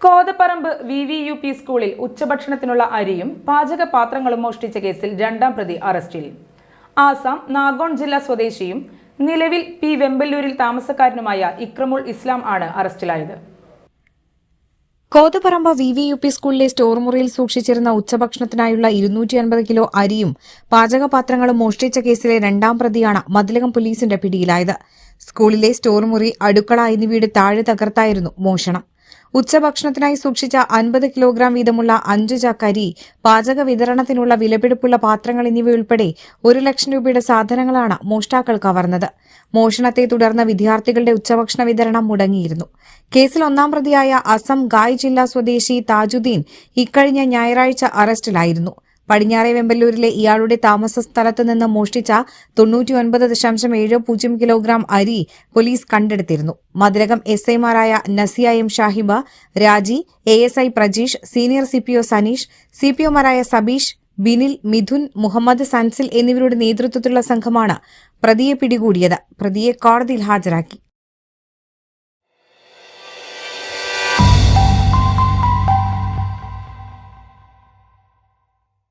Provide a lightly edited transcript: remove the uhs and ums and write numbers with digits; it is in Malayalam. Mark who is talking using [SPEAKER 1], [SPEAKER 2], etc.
[SPEAKER 1] കോതപ്പറമ്പ് VVUP സ്കൂളിൽ ഉച്ചഭക്ഷണത്തിനുള്ള അരിയും പാചകപാത്രങ്ങളും മോഷ്ടിച്ച കേസിൽ രണ്ടാം പ്രതി അറസ്റ്റിൽ. ആസാം നാഗോൺ ജില്ലാ സ്വദേശിയും നിലവിൽ വെമ്പല്ലൂരിൽ താമസക്കാരനുമായ ഇക്രമുൽ ഇസ്ലാം ആണ് അറസ്റ്റിലായത്.
[SPEAKER 2] കോതപ്പറമ്പ് VVUP സ്കൂളിലെ സ്റ്റോർ മുറിയിൽ സൂക്ഷിച്ചിരുന്ന ഉച്ചഭക്ഷണത്തിനായുള്ള 250 കിലോ അരിയും പാചകപാത്രങ്ങളും മോഷ്ടിച്ച കേസിലെ രണ്ടാം പ്രതിയാണ് മതിലകം പോലീസിന്റെ പിടിയിലായത്. സ്കൂളിലെ സ്റ്റോർ മുറി, അടുക്കള എന്നിവയുടെ താഴെ തകർത്തായിരുന്നു മോഷണം. ഉച്ചഭക്ഷണത്തിനായി സൂക്ഷിച്ച 50 കിലോഗ്രാം വീതമുള്ള 5 ചാക്ക് അരി, പാചക വിതരണത്തിനുള്ള വിലപിടിപ്പുള്ള പാത്രങ്ങൾ എന്നിവയുൾപ്പെടെ 1 ലക്ഷം രൂപയുടെ സാധനങ്ങളാണ് മോഷ്ടാക്കൾ കവർന്നത്. മോഷണത്തെ തുടർന്ന് വിദ്യാർത്ഥികളുടെ ഉച്ചഭക്ഷണ വിതരണം മുടങ്ങിയിരുന്നു. കേസിൽ ഒന്നാം പ്രതിയായ അസം ഗായ് ജില്ലാ സ്വദേശി താജുദ്ദീൻ ഇക്കഴിഞ്ഞ ഞായറാഴ്ച അറസ്റ്റിലായിരുന്നു. പടിഞ്ഞാറെ വെമ്പല്ലൂരിലെ ഇയാളുടെ താമസ സ്ഥലത്ത് നിന്ന് മോഷ്ടിച്ച 99.70 കിലോഗ്രാം അരി പോലീസ് കണ്ടെടുത്തിരുന്നു. മതിലകം SIമാരായ Nasiya M Shahiba, Raji, ASI Prajeesh, senior CPO Saneesh, CPOമാരായ സബീഷ്, ബിനിൽ, മിഥുൻ, മുഹമ്മദ് സൻസിൽ എന്നിവരുടെ നേതൃത്വത്തിലുള്ള സംഘമാണ് പ്രതിയെ പിടികൂടിയത്. പ്രതിയെ കോടതിയിൽ ഹാജരാക്കി.